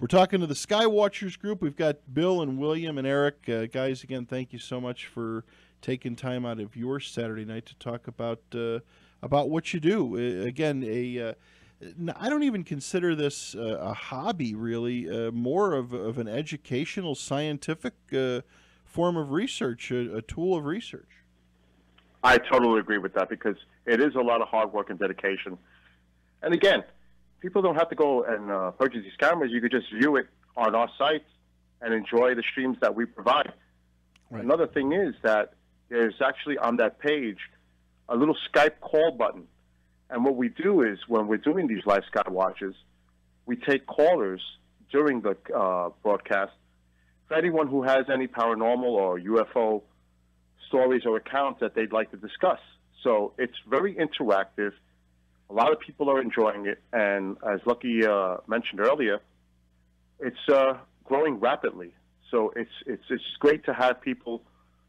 We're talking to the SkyWatchers group. We've got Bill and William and Eric. Guys, again, thank you so much for taking time out of your Saturday night to talk about what you do. I don't even consider this a hobby, really. More of an educational, scientific form of research, a tool of research. I totally agree with that because it is a lot of hard work and dedication. And again, people don't have to go and purchase these cameras. You could just view it on our sites and enjoy the streams that we provide. Right. Another thing is that there's actually on that page a little Skype call button. And what we do is when we're doing these live Sky Watches, we take callers during the broadcast for anyone who has any paranormal or UFO stories or accounts that they'd like to discuss. So it's very interactive. A lot of people are enjoying it. And as Lucky mentioned earlier, it's growing rapidly. So it's great to have people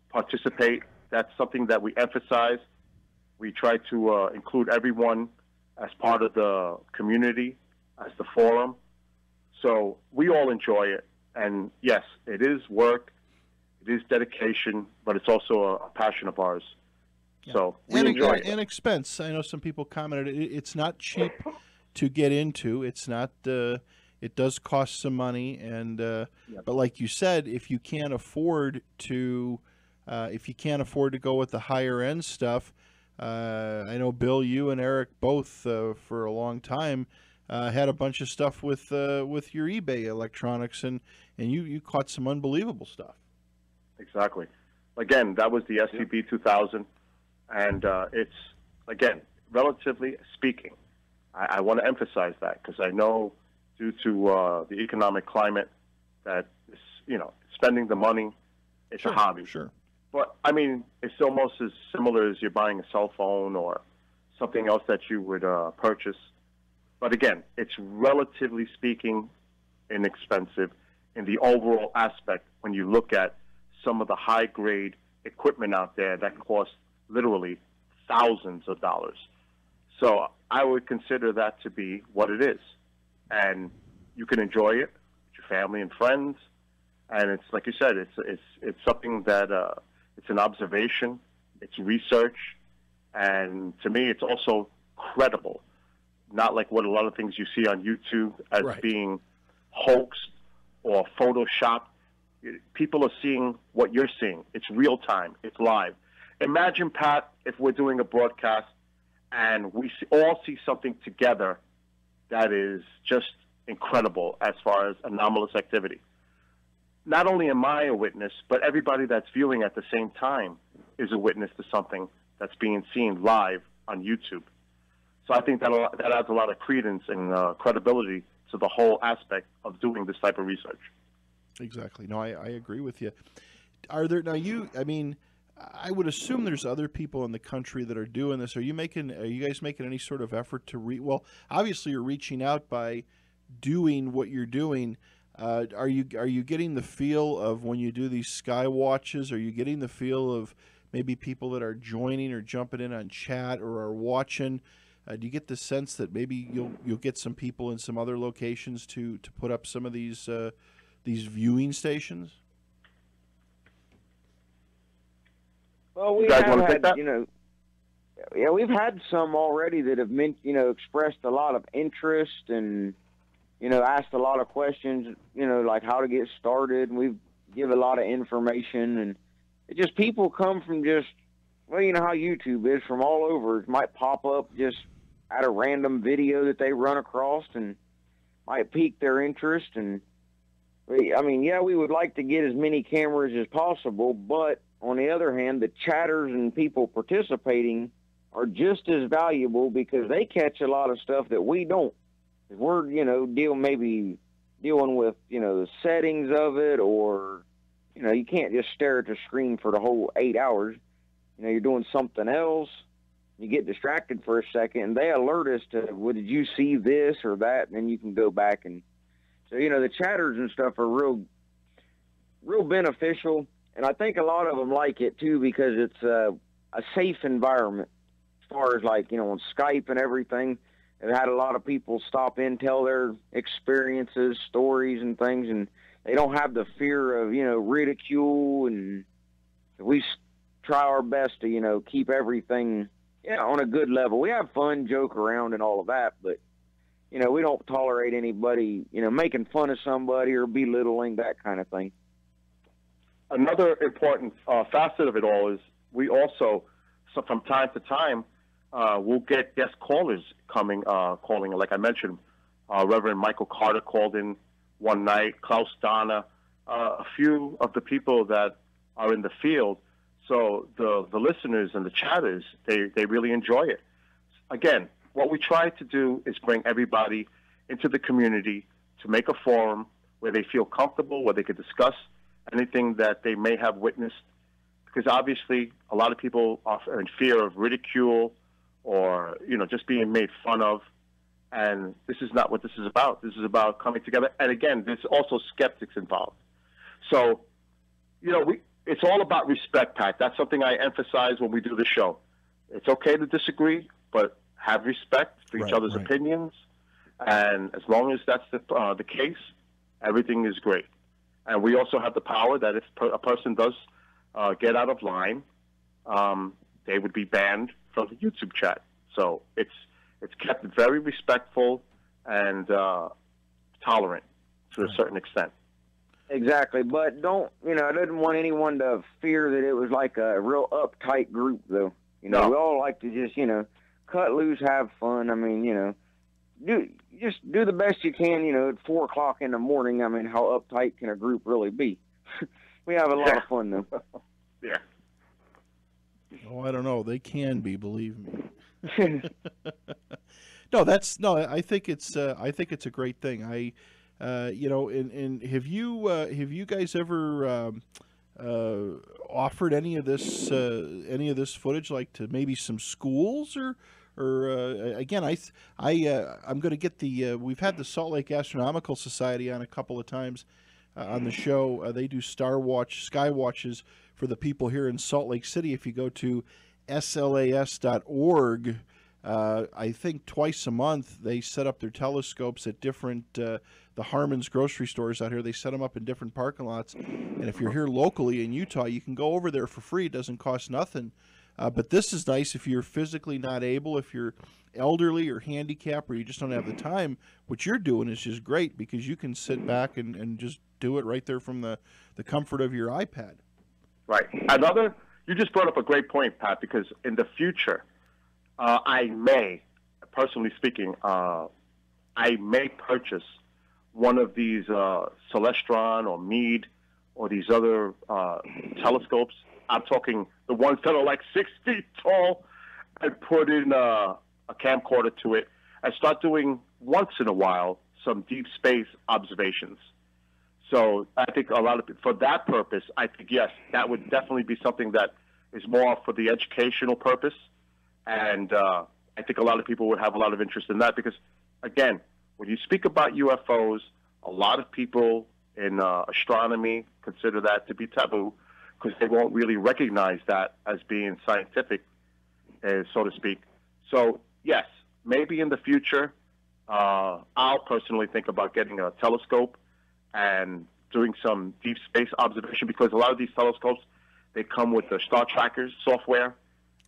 participate. That's something that we emphasize. We try to include everyone as part of the community, as the forum. So we all enjoy it. And yes, it is work, it is dedication, but it's also a passion of ours. Yeah. So we enjoy it. And expense. I know some people commented it's not cheap to get into. It's not. It does cost some money, and but like you said, if you can't afford to go with the higher end stuff. I know, Bill, you and Eric both for a long time had a bunch of stuff with your eBay electronics, and you caught some unbelievable stuff. Exactly. Again, that was the SCP 2000, and it's, again, relatively speaking, I want to emphasize that because I know due to the economic climate that, spending the money, it's a hobby. Sure. But, I mean, it's almost as similar as you're buying a cell phone or something else that you would purchase. But, again, it's relatively speaking inexpensive in the overall aspect when you look at some of the high-grade equipment out there that costs literally thousands of dollars. So I would consider that to be what it is. And you can enjoy it with your family and friends. And it's, like you said, it's something that... it's an observation, it's research, and to me it's also credible, not like what a lot of things you see on YouTube as being hoaxed or photoshopped. People are seeing what you're seeing. It's real time, it's live. Imagine, Pat, if we're doing a broadcast and we all see something together that is just incredible as far as anomalous activity. Not only am I a witness, but everybody that's viewing at the same time is a witness to something that's being seen live on YouTube. So I think that adds a lot of credence and credibility to the whole aspect of doing this type of research. Exactly. No, I agree with you. Are there I would assume there's other people in the country that are doing this. Are you guys making any sort of effort to well, obviously you're reaching out by doing what you're doing. Are you getting the feel of when you do these Sky Watches? Are you getting the feel of maybe people that are joining or jumping in on chat or are watching? Do you get the sense that maybe you'll get some people in some other locations to put up some of these viewing stations? Well, we have had, we've had some already that have expressed a lot of interest and. Asked a lot of questions, like how to get started. And we give a lot of information. And it just people come from just, well, you know how YouTube is, from all over. It might pop up just at a random video that they run across and might pique their interest. And, we would like to get as many cameras as possible. But on the other hand, the chatters and people participating are just as valuable because they catch a lot of stuff that we don't. We're, dealing with, the settings of it, or, you can't just stare at the screen for the whole 8 hours. You're doing something else. You get distracted for a second, and they alert us to, well, did you see this or that? And then you can go back. And so, the chatters and stuff are real beneficial. And I think a lot of them like it, too, because it's a safe environment as far as, on Skype and everything. I've had a lot of people stop in, tell their experiences, stories, and things, and they don't have the fear of, ridicule, and we try our best to, keep everything on a good level. We have fun, joke around, and all of that, but, we don't tolerate anybody, making fun of somebody or belittling, that kind of thing. Another important facet of it all is we also, so from time to time, we'll get guest callers calling. Like I mentioned, Reverend Michael Carter called in one night, Klaus Donna, a few of the people that are in the field. So the listeners and the chatters, they really enjoy it. Again, what we try to do is bring everybody into the community to make a forum where they feel comfortable, where they could discuss anything that they may have witnessed. Because obviously, a lot of people are in fear of ridicule or, just being made fun of. And this is not what this is about. This is about coming together. And again, there's also skeptics involved. So, it's all about respect, Pat. That's something I emphasize when we do the show. It's okay to disagree, but have respect for each other's opinions. And as long as that's the case, everything is great. And we also have the power that if a person does get out of line, they would be banned from the YouTube chat. So it's kept very respectful and tolerant to a certain extent. Exactly, but I didn't want anyone to fear that it was like a real uptight group, though. We all like to just, cut loose, have fun. I mean, do the best you can, at 4 o'clock in the morning. I mean, how uptight can a group really be? We have a lot of fun, though. Yeah. Oh, I don't know. They can be, believe me. I think it's a great thing. And have you guys ever offered any of this footage, like to maybe some schools or again, I'm going to get we've had the Salt Lake Astronomical Society on a couple of times on the show. They do SkyWatches for the people here in Salt Lake City. If you go to slas.org, I think twice a month they set up their telescopes at different the Harmon's grocery stores out here. They set them up in different parking lots, and if you're here locally in Utah, you can go over there for free. It doesn't cost nothing. But this is nice if you're physically not able, if you're elderly or handicapped, or you just don't have the time. What you're doing is just great because you can sit back and just do it right there from the comfort of your iPad. Right. You just brought up a great point, Pat, because in the future, I may, personally speaking, I may purchase one of these Celestron or Meade or these other telescopes. I'm talking the ones that are like 6 feet tall, and put in a camcorder to it and start doing once in a while some deep space observations. So I think for that purpose, I think, yes, that would definitely be something that is more for the educational purpose. And I think a lot of people would have a lot of interest in that because, again, when you speak about UFOs, a lot of people in astronomy consider that to be taboo because they won't really recognize that as being scientific, so to speak. So, yes, maybe in the future, I'll personally think about getting a telescope and doing some deep space observation because a lot of these telescopes, they come with the star trackers software,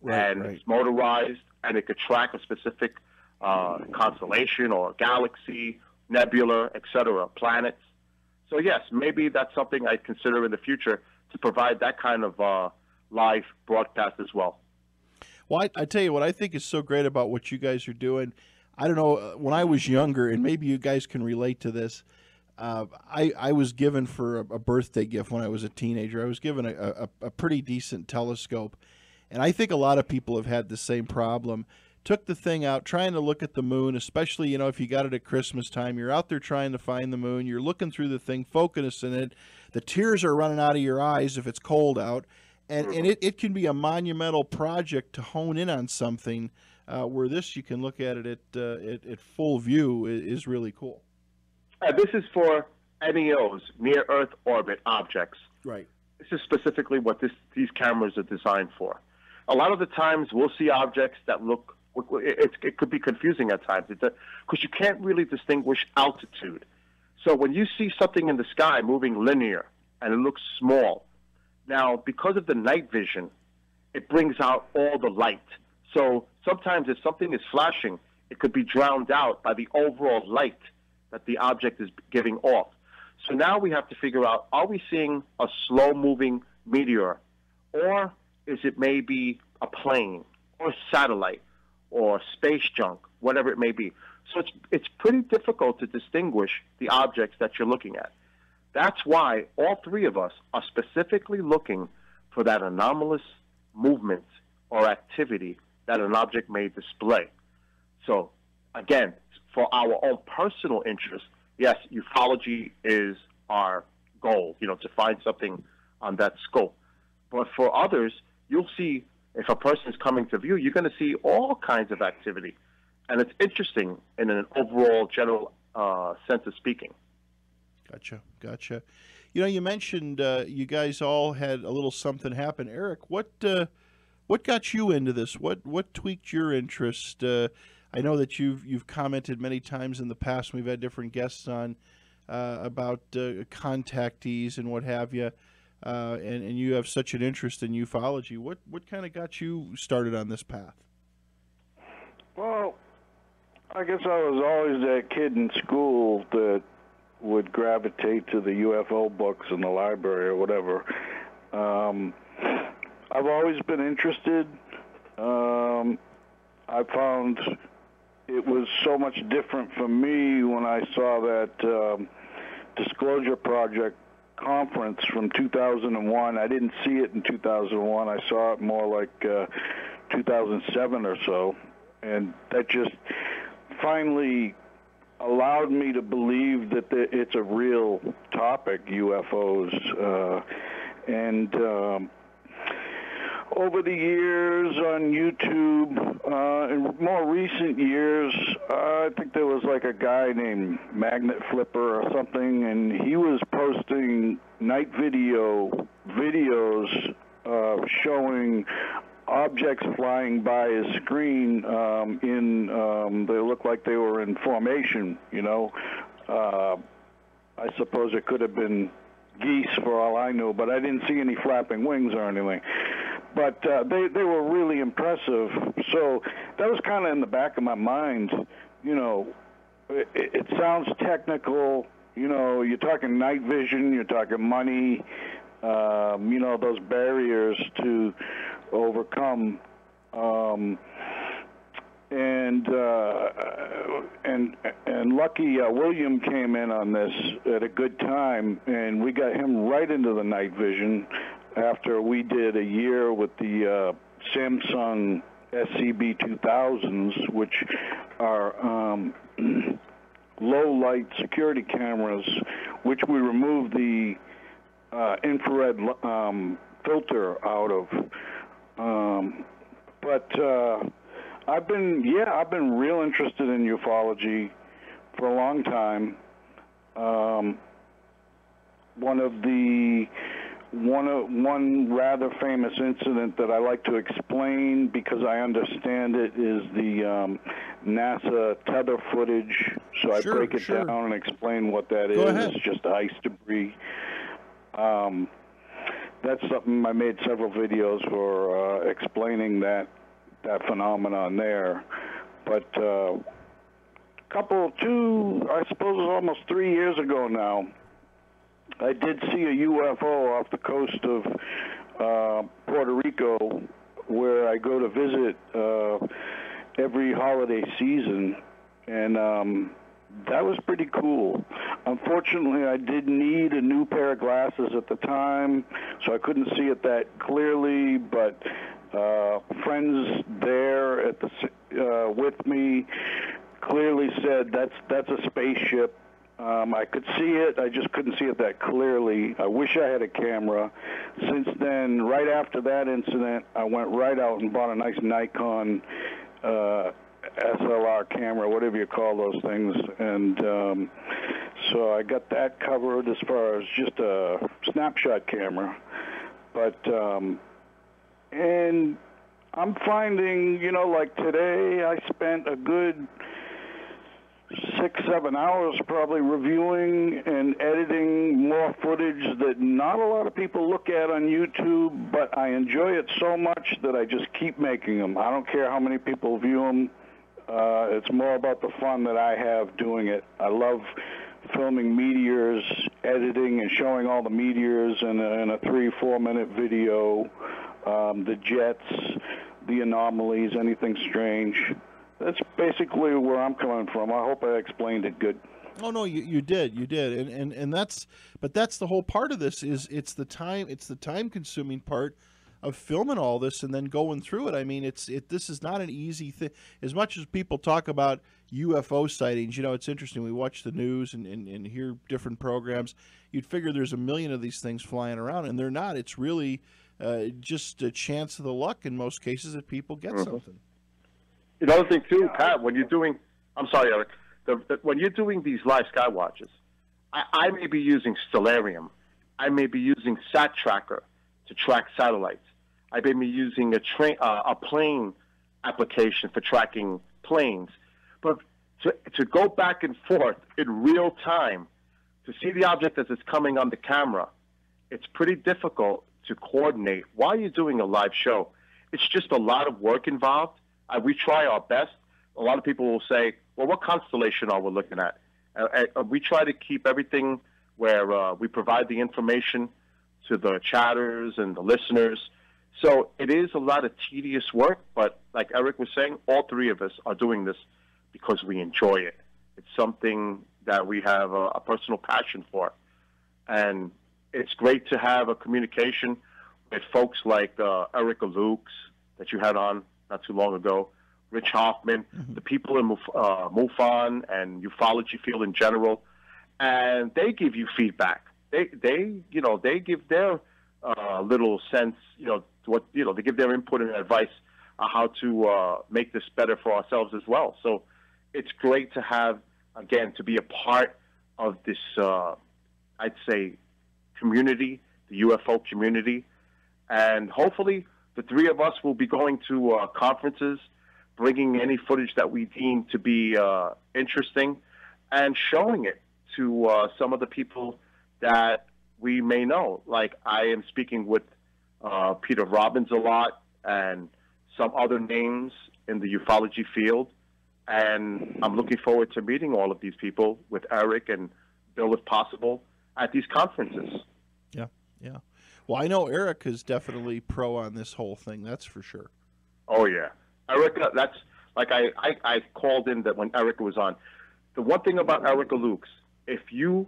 it's motorized, and it could track a specific constellation or galaxy, nebula, etc., planets. So, yes, maybe that's something I'd consider in the future to provide that kind of live broadcast as well. Well, I tell you what I think is so great about what you guys are doing. I don't know, when I was younger, and maybe you guys can relate to this, I was given for a birthday gift when I was a teenager. I was given a pretty decent telescope, and I think a lot of people have had the same problem. Took the thing out, trying to look at the moon, especially, if you got it at Christmas time, you're out there trying to find the moon, you're looking through the thing, focusing it, the tears are running out of your eyes if it's cold out, and it can be a monumental project to hone in on something, where this, you can look at it at full view, is really cool. This is for NEOs, near Earth orbit objects. Right. This is specifically what these cameras are designed for. A lot of the times we'll see objects that look It could be confusing at times because you can't really distinguish altitude. So when you see something in the sky moving linear and it looks small, now because of the night vision, it brings out all the light. So sometimes if something is flashing, it could be drowned out by the overall light that the object is giving off. So now we have to figure out, are we seeing a slow-moving meteor, or is it maybe a plane or a satellite or space junk, whatever it may be? So it's pretty difficult to distinguish the objects that you're looking at. That's why all three of us are specifically looking for that anomalous movement or activity that an object may display. So, again, for our own personal interest, yes, ufology is our goal, to find something on that scope. But for others, you'll see, if a person is coming to view, you're going to see all kinds of activity. And it's interesting in an overall general sense of speaking. Gotcha. You mentioned you guys all had a little something happen. Eric, what got you into this? What tweaked your interest? I know that you've commented many times in the past. We've had different guests on about contactees and what have you, and you have such an interest in ufology. What kind of got you started on this path? Well, I guess I was always that kid in school that would gravitate to the UFO books in the library or whatever. I've always been interested. I found it was so much different for me when I saw that Disclosure Project conference from 2001. I didn't see it in 2001. I saw it more like 2007 or so. And that just finally allowed me to believe that it's a real topic, UFOs. Over the years on YouTube, in more recent years, I think there was like a guy named Magnet Flipper or something, and he was posting night videos showing objects flying by his screen they looked like they were in formation, I suppose it could have been geese for all I knew, but I didn't see any flapping wings or anything. But they were really impressive. So that was kind of in the back of my mind. It sounds technical. You're talking night vision, you're talking money, those barriers to overcome. And lucky William came in on this at a good time, and we got him right into the night vision after we did a year with the Samsung SCB 2000s, which are low light security cameras, which we removed the infrared filter out of. I've been real interested in ufology for a long time. One rather famous incident that I like to explain because I understand it is the NASA tether footage. So I break it down and explain what that is. It's just ice debris. That's something I made several videos for explaining that phenomenon there. But I suppose it was almost 3 years ago now, I did see a UFO off the coast of Puerto Rico, where I go to visit every holiday season, and that was pretty cool. Unfortunately, I did need a new pair of glasses at the time, so I couldn't see it that clearly, but friends there at with me clearly said that's a spaceship. I could see it, I just couldn't see it that clearly. I wish I had a camera. Since then, right after that incident, I went right out and bought a nice Nikon SLR camera, whatever you call those things, and so I got that covered as far as just a snapshot camera. But and I'm finding, like today I spent a good 6-7 hours probably reviewing and editing more footage that not a lot of people look at on YouTube, but I enjoy it so much that I just keep making them. I don't care how many people view them. It's more about the fun that I have doing it. I love filming meteors, editing and showing all the meteors in a 3-4 minute video, the jets, the anomalies, anything strange. That's basically where I'm coming from. I hope I explained it good. Oh no, you did, and that's the whole part of this is it's the time consuming part of filming all this and then going through it. I mean, this is not an easy thing. As much as people talk about UFO sightings, it's interesting. We watch the news and hear different programs. You'd figure there's a million of these things flying around, and they're not. It's really just a chance of the luck in most cases that people get something. Another thing too, Pat, when you're doing, I'm sorry, Eric, when you're doing these live SkyWatchers, I may be using Stellarium. I may be using Sat Tracker to track satellites. I may be using a plane application for tracking planes. But to go back and forth in real time, to see the object as it's coming on the camera, it's pretty difficult to coordinate while you're doing a live show. It's just a lot of work involved. We try our best. A lot of people will say, well, what constellation are we looking at? We try to keep everything where we provide the information to the chatters and the listeners. So it is a lot of tedious work, but like Eric was saying, all three of us are doing this because we enjoy it. It's something that we have a personal passion for. And it's great to have a communication with folks like Erica Lukes that you had on not too long ago, Rich Hoffman, the people in MUFON and ufology field in general, and they give you feedback. They give their little sense, they give their input and advice on how to make this better for ourselves as well. So it's great to have, again, to be a part of this, I'd say, community, the UFO community, and hopefully the three of us will be going to conferences, bringing any footage that we deem to be interesting, and showing it to some of the people that we may know. Like I am speaking with Peter Robbins a lot and some other names in the ufology field, and I'm looking forward to meeting all of these people with Eric and Bill, if possible, at these conferences. Yeah. Well, I know Eric is definitely pro on this whole thing. That's for sure. Oh, yeah. Erica, that's like I called in that when Erica was on. The one thing about Erica Lukes, if you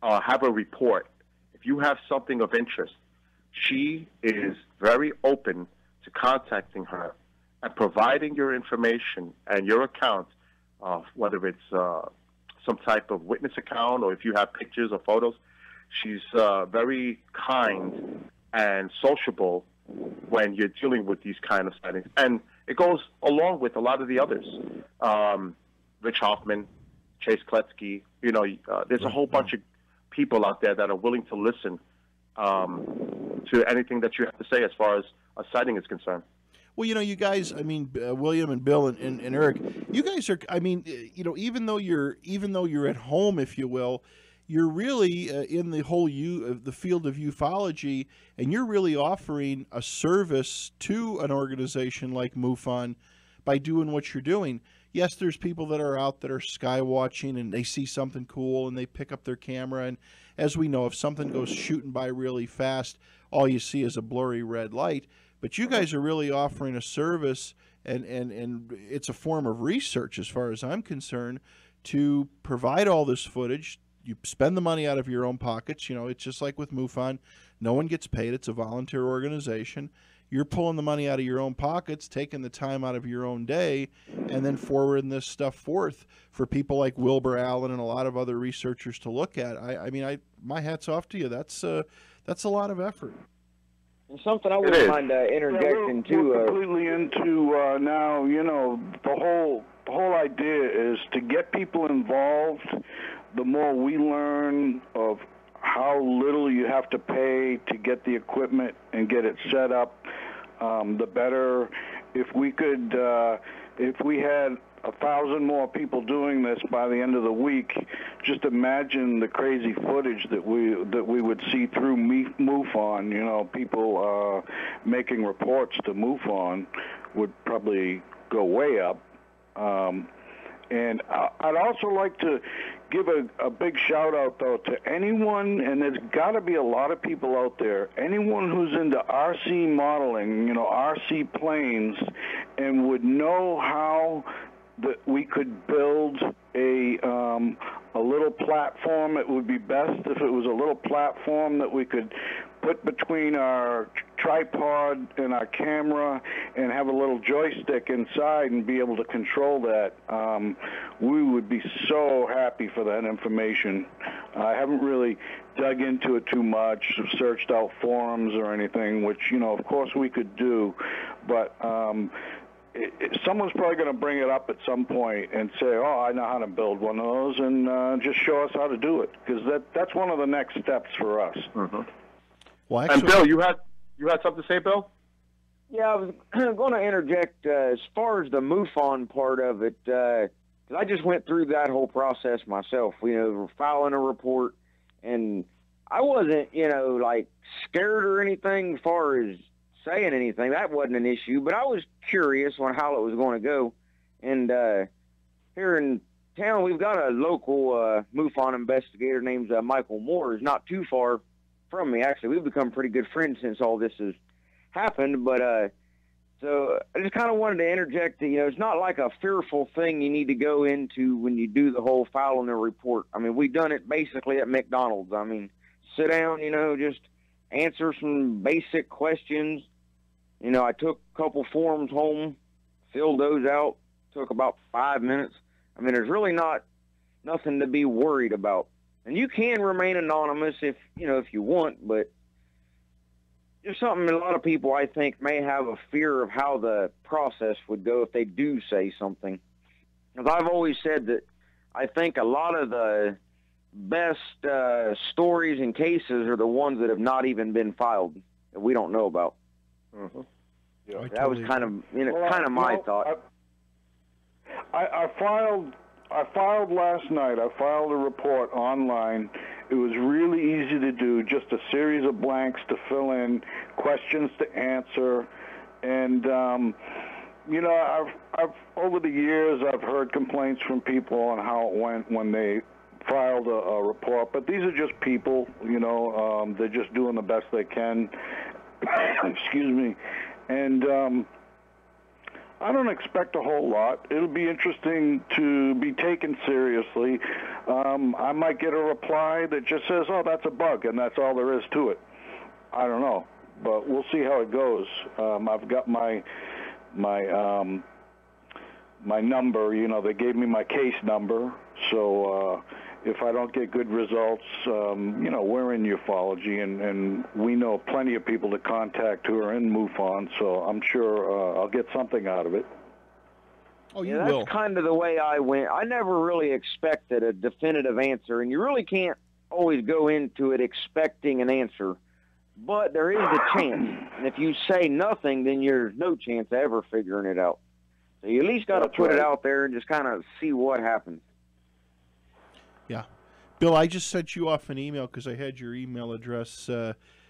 have a report, if you have something of interest, she is very open to contacting her and providing your information and your account, whether it's some type of witness account or if you have pictures or photos. She's very kind and sociable when you're dealing with these kind of settings. And it goes along with a lot of the others. Rich Hoffman, Chase Kletsky, there's a whole bunch of people out there that are willing to listen to anything that you have to say as far as a sighting is concerned. Well, you guys, I mean, William and Bill and Eric, you guys are, I mean, even though you're at home, if you will, you're really in the whole the field of ufology, and you're really offering a service to an organization like MUFON by doing what you're doing. Yes, there's people that are out that are sky watching and they see something cool and they pick up their camera, and as we know, if something goes shooting by really fast, all you see is a blurry red light. But you guys are really offering a service, and it's a form of research as far as I'm concerned, to provide all this footage. You spend the money out of your own pockets. It's just like with MUFON. No one gets paid. It's a volunteer organization. You're pulling the money out of your own pockets, taking the time out of your own day, and then forwarding this stuff forth for people like Wilbur Allen and a lot of other researchers to look at. I mean, my hat's off to you. That's a lot of effort. And something I wouldn't mind interjecting too. We're completely into now. The whole idea is to get people involved. The more we learn of how little you have to pay to get the equipment and get it set up, the better. if we could, if we had 1,000 more people doing this by the end of the week, just imagine the crazy footage that we would see through MUFON. You know, people making reports to MUFON would probably go way up. And I'd also like to give a big shout out, though, to anyone, and there's got to be a lot of people out there, anyone who's into RC modeling, you know, RC planes, and would know how that we could build a little platform. It would be best if it was a little platform that we could put between our tripod and our camera and have a little joystick inside and be able to control that. We would be so happy for that information. I haven't really dug into it too much, searched out forums or anything, which, you know, of course we could do, but someone's probably going to bring it up at some point and say, oh, I know how to build one of those, and just show us how to do it, because that's one of the next steps for us. Mm-hmm. Well, actually, and Bill, you had something to say, Bill? Yeah, I was going to interject as far as the MUFON part of it, because I just went through that whole process myself. You know, we're filing a report, and I wasn't, you know, like scared or anything as far as saying anything. That wasn't an issue, but I was curious on how it was going to go. And here in town, we've got a local MUFON investigator named Michael Moore. He's not too far from me, actually. We've become pretty good friends since all this has happened, but so I just kind of wanted to interject that, you know, it's not like a fearful thing you need to go into when you do the whole filing a report. I mean, we've done it basically at McDonald's. I mean, sit down, you know, just answer some basic questions. You know, I took a couple forms home, filled those out, took about 5 minutes. I mean, there's really nothing to be worried about. And you can remain anonymous if you want, but just something a lot of people, I think, may have a fear of how the process would go if they do say something. Because I've always said that I think a lot of the best stories and cases are the ones that have not even been filed, that we don't know about. Mm-hmm. Yeah, that was kind of my thought. I filed last night. I filed a report online. It was really easy to do, just a series of blanks to fill in, questions to answer, and you know, I've over the years I've heard complaints from people on how it went when they filed a report, but these are just people, you know, they're just doing the best they can. Excuse me. And I don't expect a whole lot. It'll be interesting to be taken seriously. I might get a reply that just says, oh, that's a bug, and that's all there is to it. I don't know, but we'll see how it goes. I've got my number. You know, they gave me my case number, so if I don't get good results, you know, we're in ufology, and we know plenty of people to contact who are in MUFON, so I'm sure I'll get something out of it. Oh, you will. That's kind of the way I went. I never really expected a definitive answer, and you really can't always go into it expecting an answer, but there is a chance. And if you say nothing, then there's no chance of ever figuring it out. So you at least got to put it out there and just kind of see what happens. Yeah. Bill, I just sent you off an email because I had your email address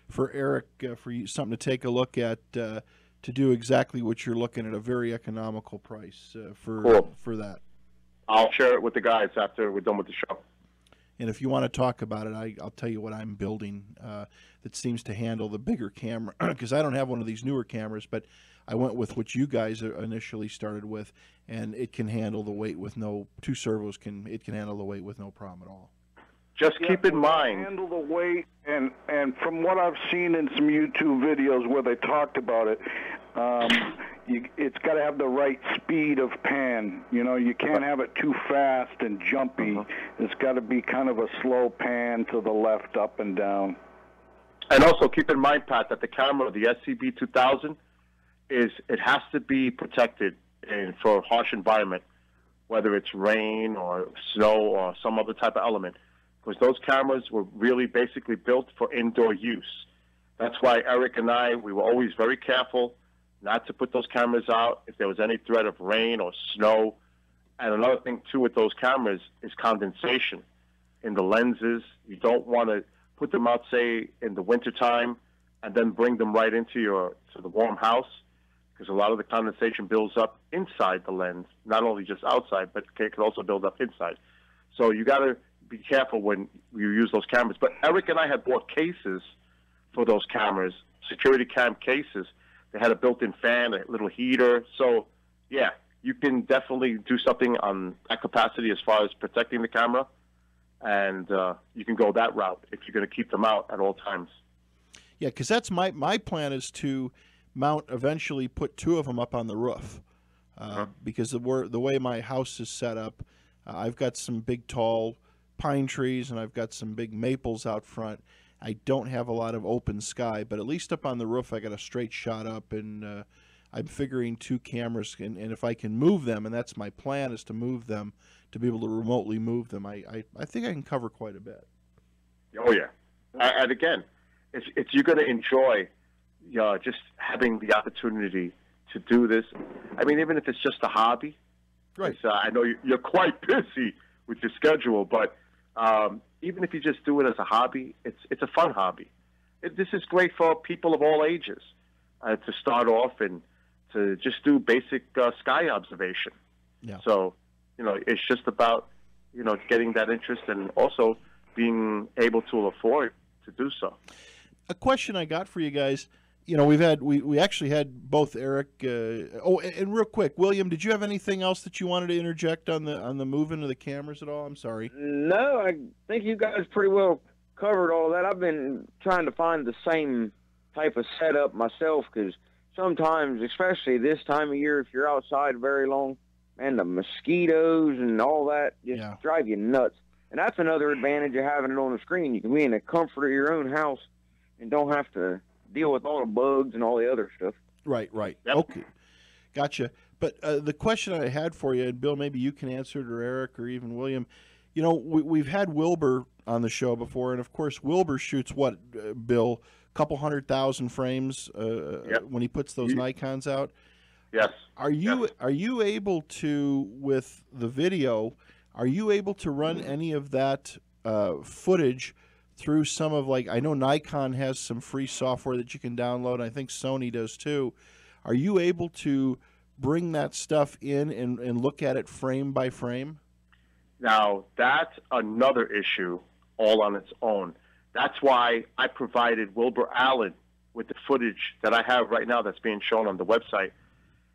for Eric for you, something to take a look at to do exactly what you're looking at, a very economical price for that. I'll share it with the guys after we're done with the show. And if you want to talk about it, I'll tell you what I'm building that seems to handle the bigger camera, because I don't have one of these newer cameras, but I went with what you guys initially started with, and it can handle the weight with two servos can handle the weight with no problem at all. Just keep in mind, handle the weight, and from what I've seen in some YouTube videos where they talked about it, it's got to have the right speed of pan. You know, you can't have it too fast and jumpy. It's got to be kind of a slow pan to the left, up and down. And also keep in mind, Pat, that the camera, the SCB-2000, it has to be protected for a harsh environment, whether it's rain or snow or some other type of element, because those cameras were really basically built for indoor use. That's why Eric and we were always very careful not to put those cameras out if there was any threat of rain or snow. And another thing, too, with those cameras is condensation in the lenses. You don't want to put them out, say, in the wintertime and then bring them right into the warm house, because a lot of the condensation builds up inside the lens, not only just outside, but it can also build up inside. So you got to be careful when you use those cameras. But Eric and I had bought cases for those cameras, security cam cases. They had a built-in fan, a little heater. So, yeah, you can definitely do something on that capacity as far as protecting the camera, and you can go that route if you're going to keep them out at all times. Yeah, because that's my plan is to eventually put 2 of them up on the roof, because the way my house is set up, I've got some big tall pine trees and I've got some big maples out front. I don't have a lot of open sky, but at least up on the roof I got a straight shot up, and I'm figuring 2 cameras, and if I can move them, and that's my plan, is to move them, to be able to remotely move them, I think I can cover quite a bit. Oh, yeah. And again, it's you're going to enjoy just having the opportunity to do this. I mean, even if it's just a hobby. Right. I know you're quite busy with your schedule, but even if you just do it as a hobby, it's a fun hobby. This is great for people of all ages to start off and to just do basic sky observation. Yeah. So, it's just about, getting that interest and also being able to afford to do so. A question I got for you guys, we actually had both Eric. And real quick, William, did you have anything else that you wanted to interject on the moving of the cameras at all? I'm sorry. No, I think you guys pretty well covered all that. I've been trying to find the same type of setup myself, because sometimes, especially this time of year, if you're outside very long, man, the mosquitoes and all that just drive you nuts. And that's another advantage of having it on the screen. You can be in the comfort of your own house and don't have to deal with all the bugs and all the other stuff. Right. Yep. Okay. Gotcha. But the question I had for you, and Bill, maybe you can answer it, or Eric, or even William, we've had Wilbur on the show before, and of course Wilbur shoots what, Bill, a couple 100,000 frames when he puts those Nikons out. Yes. Are you able to, with the video, are you able to run any of that footage through some of, like, I know Nikon has some free software that you can download, and I think Sony does too. Are you able to bring that stuff in and look at it frame by frame? Now, that's another issue all on its own. That's why I provided Wilbur Allen with the footage that I have right now that's being shown on the website,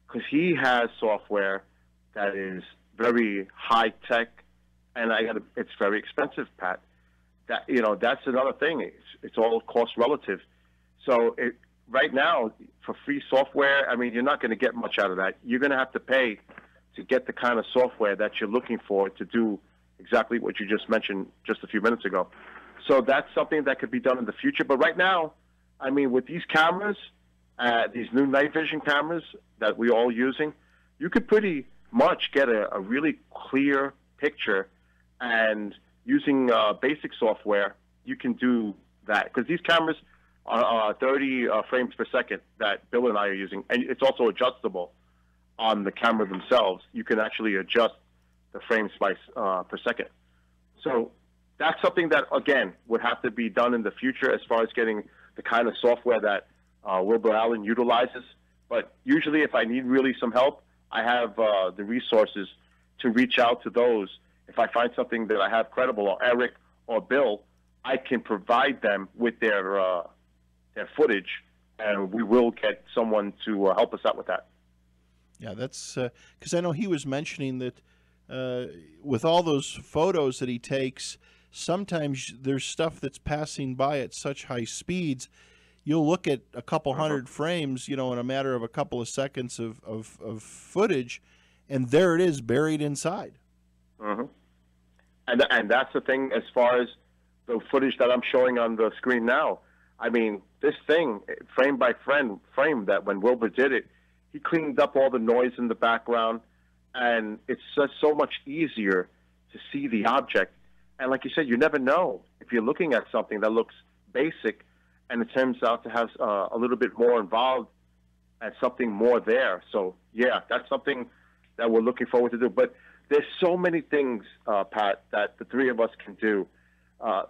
because he has software that is very high tech, and it's very expensive, Pat. That's another thing. It's all cost relative. So right now, for free software, I mean, you're not going to get much out of that. You're going to have to pay to get the kind of software that you're looking for to do exactly what you just mentioned just a few minutes ago. So that's something that could be done in the future. But right now, I mean, with these cameras, these new night vision cameras that we're all using, you could pretty much get a really clear picture, and using basic software, you can do that, because these cameras are 30 frames per second that Bill and I are using, and it's also adjustable on the camera themselves. You can actually adjust the frames per second. So that's something that, again, would have to be done in the future as far as getting the kind of software that Wilbur Allen utilizes. But usually if I need really some help, I have the resources to reach out to those. If I find something that I have credible, or Eric or Bill, I can provide them with their footage, and we will get someone to help us out with that. Yeah, that's because I know he was mentioning that with all those photos that he takes, sometimes there's stuff that's passing by at such high speeds. You'll look at a couple hundred frames, in a matter of a couple of seconds of footage, and there it is buried inside. Mm-hmm. And that's the thing as far as the footage that I'm showing on the screen now. I mean, this thing, frame by frame, that when Wilbur did it, he cleaned up all the noise in the background, and it's just so much easier to see the object. And like you said, you never know if you're looking at something that looks basic and it turns out to have a little bit more involved and something more there. So, yeah, that's something that we're looking forward to do. But there's so many things, Pat, that the three of us can do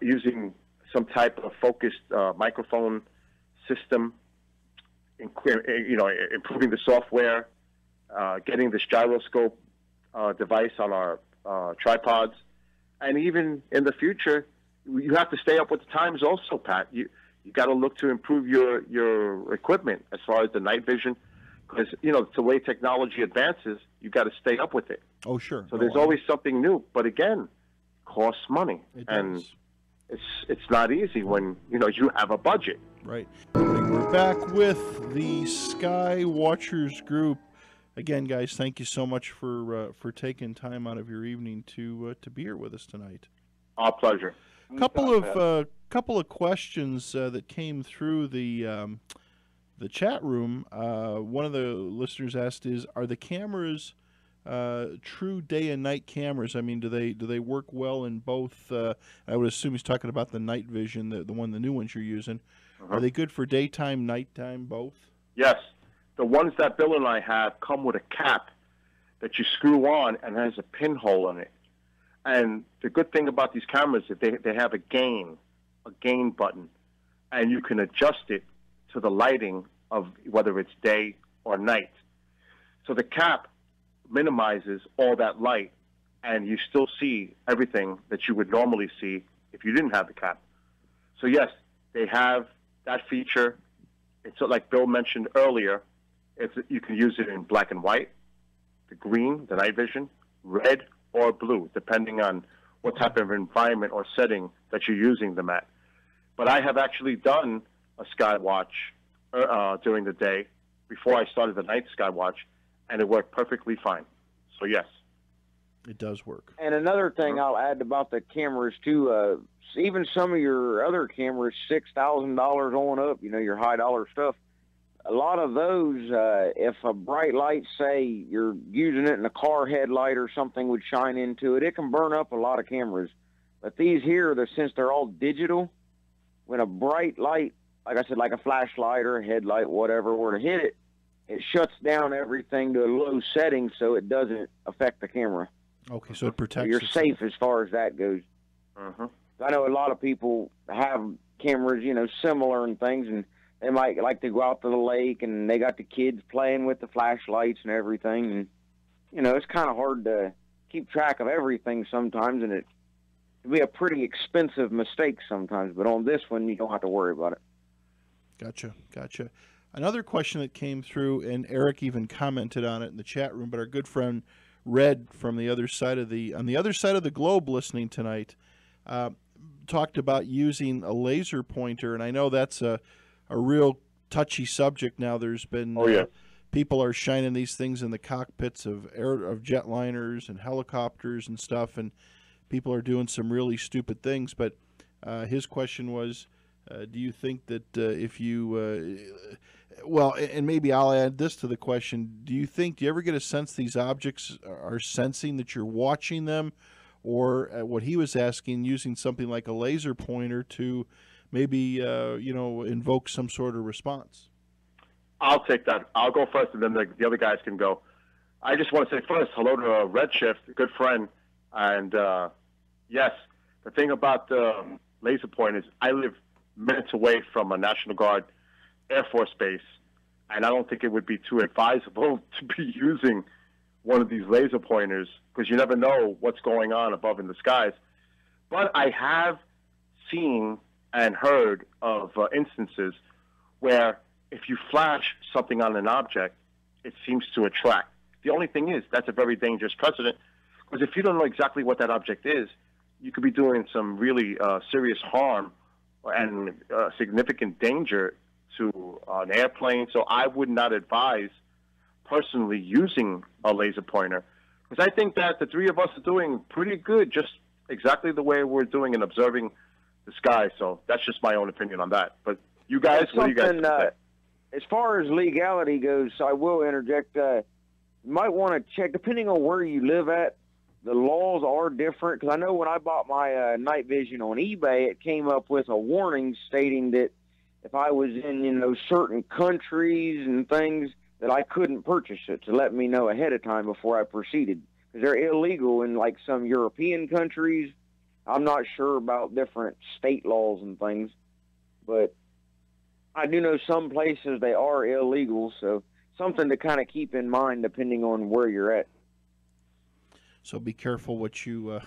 using some type of focused microphone system, improving the software, getting this gyroscope device on our tripods. And even in the future, you have to stay up with the times also, Pat. You got to look to improve your equipment as far as the night vision, because, the way technology advances, you got to stay up with it. Oh, sure. So there's always something new. But again, costs money. And it's not easy when, you have a budget. Right. We're back with the SkyWatchers group. Again, guys, thank you so much for taking time out of your evening to be here with us tonight. Our pleasure. Couple of questions that came through the chat room. One of the listeners asked are the cameras true day and night cameras? I mean, do they work well in both? I would assume he's talking about the night vision, the new ones you're using. Are they good for daytime, nighttime, both? Yes. The ones that Bill and I have come with a cap that you screw on and has a pinhole in it. And the good thing about these cameras is they have a gain button, and you can adjust it to the lighting of whether it's day or night. So the cap minimizes all that light, and you still see everything that you would normally see if you didn't have the cap. So yes, they have that feature. It's like Bill mentioned earlier. You can use it in black and white, the green, the night vision, red, or blue, depending on what type of environment or setting that you're using them at. But I have actually done a Skywatch during the day before I started the night Skywatch, and it worked perfectly fine. So, yes. It does work. And another thing I'll add about the cameras, too, even some of your other cameras, $6,000 on up, your high-dollar stuff, a lot of those, if a bright light, say you're using it in a car headlight or something would shine into it, it can burn up a lot of cameras. But these here, since they're all digital, when a bright light, like I said, like a flashlight or a headlight, whatever, were to hit it, it shuts down everything to a low setting so it doesn't affect the camera. Okay, so it protects. So you're safe as far as that goes. I know a lot of people have cameras, similar and things, and they might like to go out to the lake, and they got the kids playing with the flashlights and everything. And, it's kind of hard to keep track of everything sometimes, and it can be a pretty expensive mistake sometimes. But on this one, you don't have to worry about it. Gotcha. Another question that came through, and Eric even commented on it in the chat room, but our good friend Red from on the other side of the globe listening tonight talked about using a laser pointer, and I know that's a real touchy subject now. There's been people are shining these things in the cockpits of jetliners and helicopters and stuff, and people are doing some really stupid things. But his question was, do you think that if you and maybe I'll add this to the question, do you ever get a sense these objects are sensing that you're watching them, or what he was asking, using something like a laser pointer to maybe, invoke some sort of response? I'll take that. I'll go first, and then the other guys can go. I just want to say first, hello to Redshift, a good friend. And, yes, the thing about the laser pointers, I live minutes away from a National Guard Air Force base, and I don't think it would be too advisable to be using one of these laser pointers, because you never know what's going on above in the skies. But I have seen and heard of instances where if you flash something on an object, it seems to attract. The only thing is, that's a very dangerous precedent, because if you don't know exactly what that object is, you could be doing some really serious harm and significant danger to an airplane. So I would not advise personally using a laser pointer, because I think that the three of us are doing pretty good, just exactly the way we're doing and observing the sky. So that's just my own opinion on that. But you guys, what do you guys think? As far as legality goes, I will interject. You might want to check, depending on where you live at, the laws are different. Because I know when I bought my night vision on eBay, it came up with a warning stating that if I was in, certain countries and things, that I couldn't purchase it, to let me know ahead of time before I proceeded. Because they're illegal in like some European countries. I'm not sure about different state laws and things, but I do know some places they are illegal, so something to kind of keep in mind depending on where you're at. So be careful what you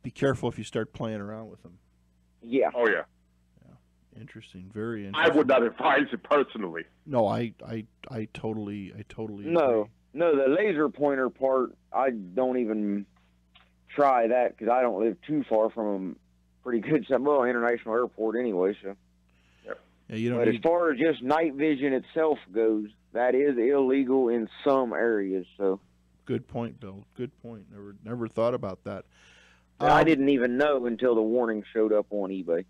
be careful if you start playing around with them. Yeah. Oh yeah. Interesting, very interesting. I would not advise it personally. No, I totally agree. No, the laser pointer part, I don't even try that because I don't live too far from a pretty good, well, international airport anyway. So. Yeah, you don't. But as far as just night vision itself goes, that is illegal in some areas. So. Good point, Bill. Good point. Never thought about that. I didn't even know until the warning showed up on eBay.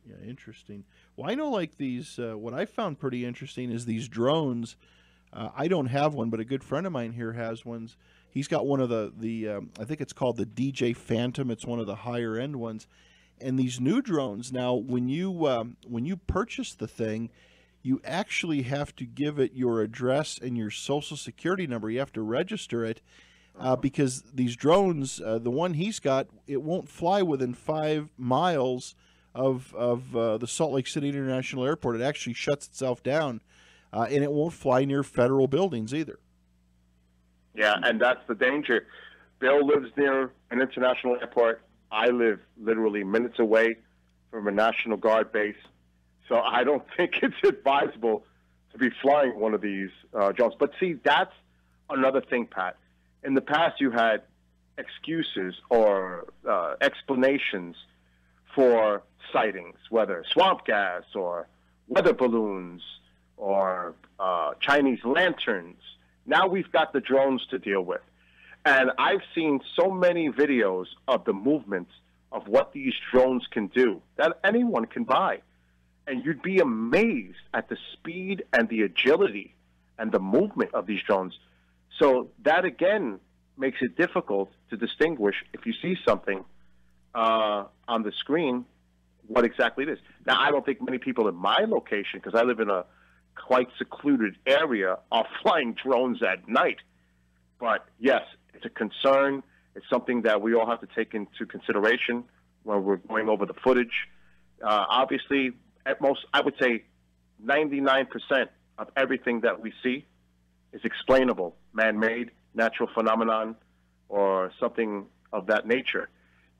Yeah, interesting. Well, I know like these, what I found pretty interesting is these drones. I don't have one, but a good friend of mine here has ones. He's got one of the I think it's called the DJ Phantom. It's one of the higher end ones. And these new drones now, when you purchase the thing, you actually have to give it your address and your social security number. You have to register it because these drones, the one he's got, it won't fly within 5 miles of the Salt Lake City International Airport. It actually shuts itself down, and it won't fly near federal buildings either. Yeah, and that's the danger. Bill lives near an international airport. I live literally minutes away from a National Guard base. So I don't think it's advisable to be flying one of these drones. But see, that's another thing, Pat. In the past, you had excuses or explanations for sightings, whether swamp gas or weather balloons or Chinese lanterns. Now we've got the drones to deal with. And I've seen so many videos of the movements of what these drones can do that anyone can buy. And you'd be amazed at the speed and the agility and the movement of these drones. So that, again, makes it difficult to distinguish if you see something on the screen, what exactly it is. Now, I don't think many people in my location, because I live in a quite secluded area, are flying drones at night. But, yes, it's a concern. It's something that we all have to take into consideration when we're going over the footage. Obviously, at most, I would say 99% of everything that we see is explainable, man-made, natural phenomenon, or something of that nature.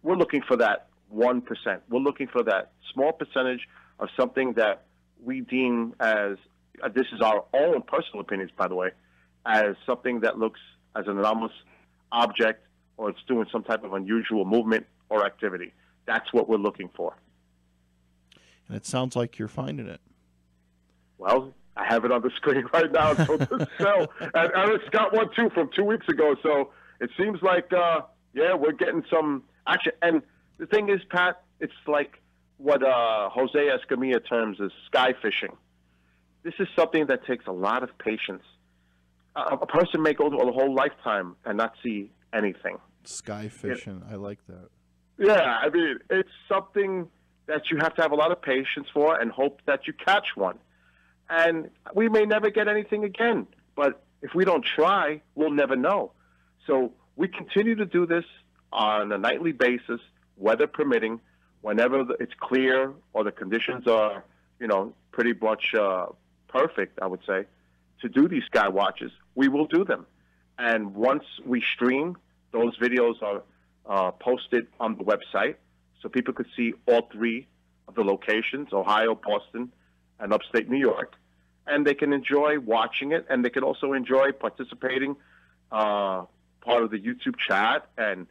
We're looking for that 1%. We're looking for that small percentage of something that we deem as, this is our own personal opinions, by the way, as something that looks as an anomalous object or it's doing some type of unusual movement or activity. That's what we're looking for. And it sounds like you're finding it. Well, I have it on the screen right now. So and Eric's got one, too, from 2 weeks ago. So it seems like, we're getting some action. And the thing is, Pat, it's like what Jose Escamilla terms as sky fishing. This is something that takes a lot of patience. A person may go through a whole lifetime and not see anything. Sky fishing. I like that. Yeah, I mean, it's something that you have to have a lot of patience for and hope that you catch one. And we may never get anything again, but if we don't try, we'll never know. So we continue to do this on a nightly basis, weather permitting, whenever it's clear or the conditions are, pretty much perfect, I would say, to do these sky watches. We will do them. And once we stream, those videos are posted on the website so people could see all 3 of the locations, Ohio, Boston, and upstate New York. And they can enjoy watching it, and they can also enjoy participating part of the YouTube chat and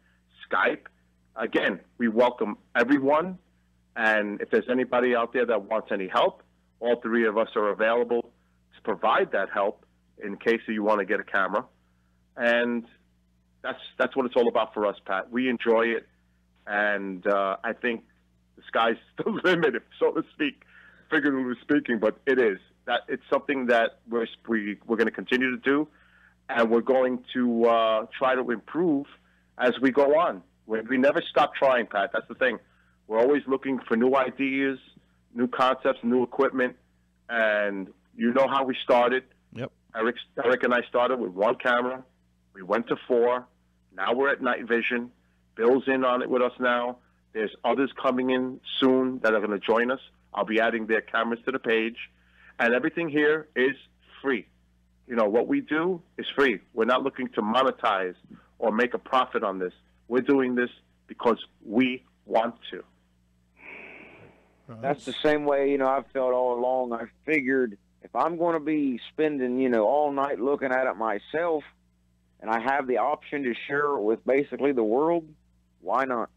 Skype. Again, we welcome everyone, and if there's anybody out there that wants any help, all 3 of us are available to provide that help in case you want to get a camera. And that's what it's all about for us, Pat. We enjoy it, and I think the sky's the limit, so to speak, figuratively speaking, but it is. That it's something that we're going to continue to do, and we're going to try to improve as we go on. We never stop trying, Pat. That's the thing. We're always looking for new ideas, new concepts, new equipment, and you know how we started. Yep. Eric and I started with one camera. We went to 4. Now we're at night vision. Bill's in on it with us now. There's others coming in soon that are going to join us. I'll be adding their cameras to the page. And everything here is free. You know, what we do is free. We're not looking to monetize or make a profit on this. We're doing this because we want to. That's the same way, you know, I've felt all along. I figured if I'm going to be spending, you know, all night looking at it myself, and I have the option to share it with basically the world, why not?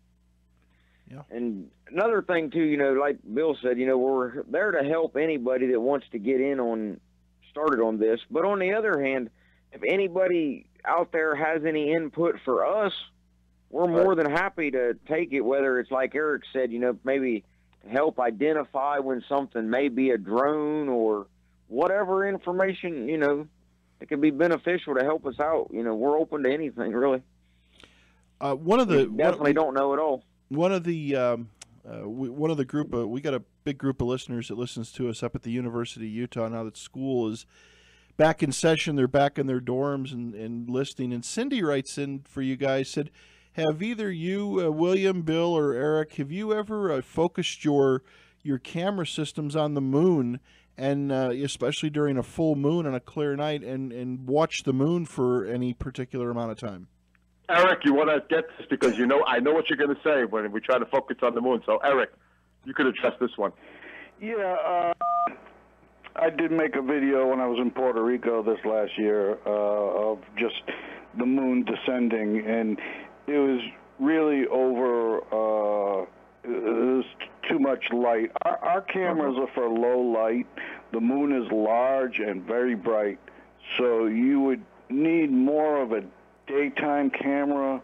Yeah. And another thing, too, you know, like Bill said, you know, we're there to help anybody that wants to get started on this. But on the other hand, if anybody out there has any input for us, we're more than happy to take it, whether it's like Eric said, you know, maybe to help identify when something may be a drone or whatever information, you know, it could be beneficial to help us out. You know, we're open to anything, really. Definitely don't know it all. One of the group, we got a big group of listeners that listens to us up at the University of Utah now that school is back in session. They're back in their dorms and listening. And Cindy writes in for you guys, said, have either you, William, Bill, or Eric, have you ever focused your camera systems on the moon, and especially during a full moon on a clear night, and watch the moon for any particular amount of time? Eric, you want to get this because you know I know what you're going to say when we try to focus on the moon. So, Eric, you could address this one. Yeah, I did make a video when I was in Puerto Rico this last year of just the moon descending, and it was really it was too much light. Our cameras are for low light. The moon is large and very bright, so you would need more of a daytime camera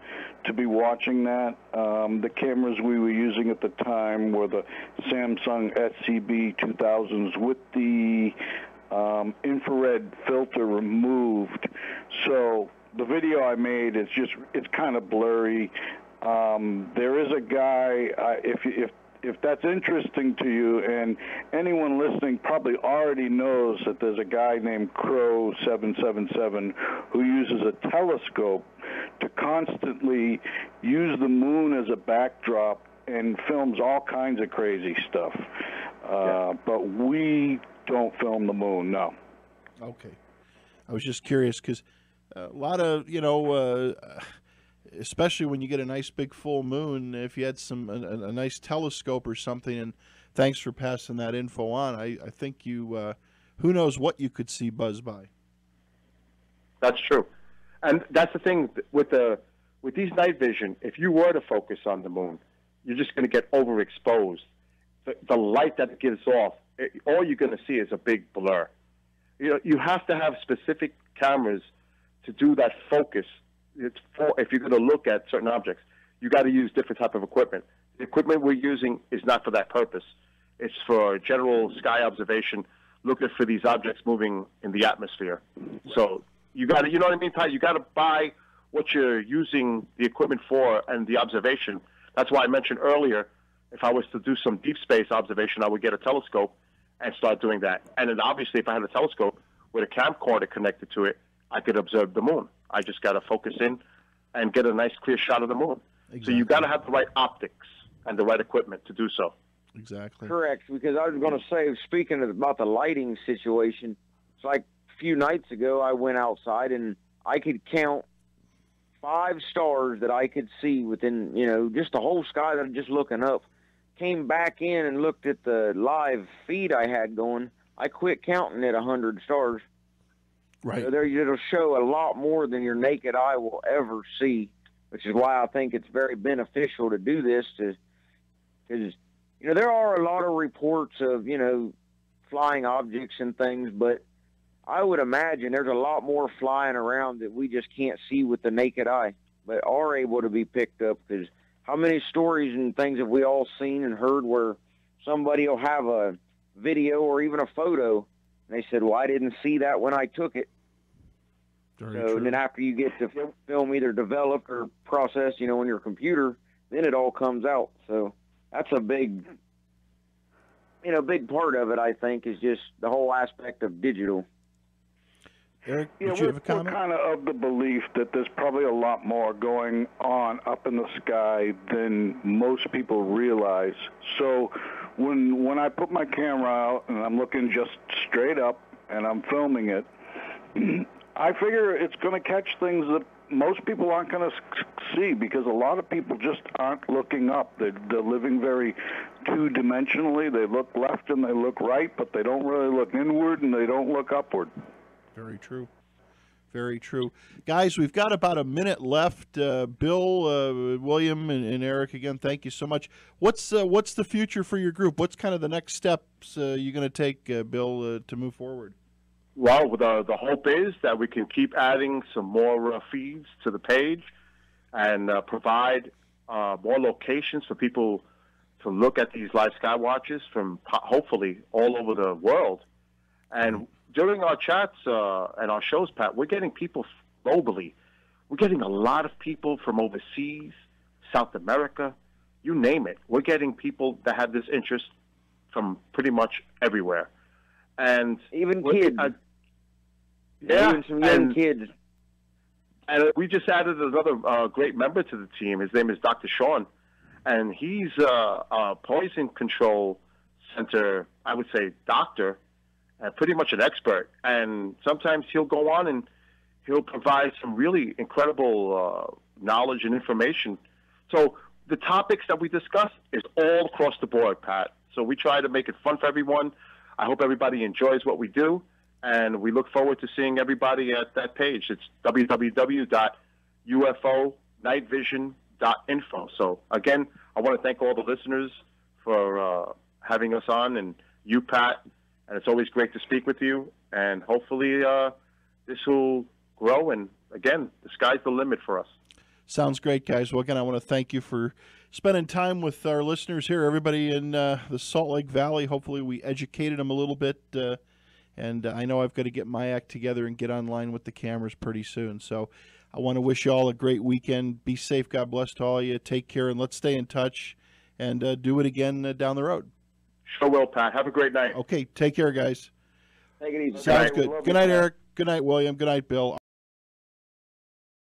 to be watching that. The cameras we were using at the time were the Samsung SCB 2000s with the infrared filter removed. So the video I made is it's kind of blurry. There is a guy, if that's interesting to you, and anyone listening probably already knows that there's a guy named Crow 777 who uses a telescope to constantly use the moon as a backdrop and films all kinds of crazy stuff. But we don't film the moon, no. Okay. I was just curious because a lot of, you know, especially when you get a nice big full moon, if you had a nice telescope or something, and thanks for passing that info on. I think you, who knows what you could see buzz by. That's true. And that's the thing with these night vision, if you were to focus on the moon, you're just going to get overexposed. The light that it gives off, all you're going to see is a big blur. You know, you have to have specific cameras to do that focus. If you're going to look at certain objects, you got to use different type of equipment. The equipment we're using is not for that purpose. It's for general sky observation, looking for these objects moving in the atmosphere. So you got to, you know what I mean, Ty? You got to buy what you're using the equipment for and the observation. That's why I mentioned earlier, if I was to do some deep space observation, I would get a telescope and start doing that. And then obviously, if I had a telescope with a camcorder connected to it, I could observe the moon. I just got to focus in and get a nice clear shot of the moon. Exactly. So you got to have the right optics and the right equipment to do so. Exactly. Correct, because I was going to say, speaking about the lighting situation, it's like a few nights ago I went outside and I could count 5 stars that I could see within, you know, just the whole sky that I'm just looking up. Came back in and looked at the live feed I had going. I quit counting at 100 stars. Right. So it'll show a lot more than your naked eye will ever see, which is why I think it's very beneficial to do this. Because, you know, there are a lot of reports of, you know, flying objects and things, but I would imagine there's a lot more flying around that we just can't see with the naked eye, but are able to be picked up. Because how many stories and things have we all seen and heard where somebody will have a video or even a photo, and they said, well, I didn't see that when I took it. And then after you get the film either developed or processed, you know, on your computer, then it all comes out. So that's a big part of it, I think, is just the whole aspect of digital. Eric, Yeah, did you have a comment? We're kind of the belief that there's probably a lot more going on up in the sky than most people realize. So when I put my camera out and I'm looking just straight up and I'm filming it, I figure it's going to catch things that most people aren't going to see, because a lot of people just aren't looking up. They're living very two-dimensionally. They look left and they look right, but they don't really look inward and they don't look upward. Very true. Very true. Guys, we've got about a minute left. Bill, William, and Eric, again, thank you so much. What's the future for your group? What's kind of the next steps you're going to take, Bill, to move forward? Well, the hope is that we can keep adding some more feeds to the page and provide more locations for people to look at these live SkyWatchers from hopefully all over the world. And during our chats and our shows, Pat, we're getting people globally. We're getting a lot of people from overseas, South America, you name it. We're getting people that have this interest from pretty much everywhere. And even kids. Yeah, even some young kids. And we just added another great member to the team. His name is Dr. Sean, and he's a poison control center, I would say, doctor, pretty much an expert. And sometimes he'll go on and he'll provide some really incredible knowledge and information. So the topics that we discuss is all across the board, Pat. So we try to make it fun for everyone. I hope everybody enjoys what we do. And we look forward to seeing everybody at that page. It's www.ufonightvision.info. So, again, I want to thank all the listeners for having us on, and you, Pat. And it's always great to speak with you. And hopefully this will grow. And, again, the sky's the limit for us. Sounds great, guys. Well, again, I want to thank you for spending time with our listeners here, everybody in the Salt Lake Valley. Hopefully we educated them a little bit. And I know I've got to get my act together and get online with the cameras pretty soon. So I want to wish you all a great weekend. Be safe. God bless to all of you. Take care, and let's stay in touch and do it again down the road. Sure will, Pat. Have a great night. Okay. Take care, guys. Take it easy. Sounds good. Good night, Eric. Good night, William. Good night, Bill.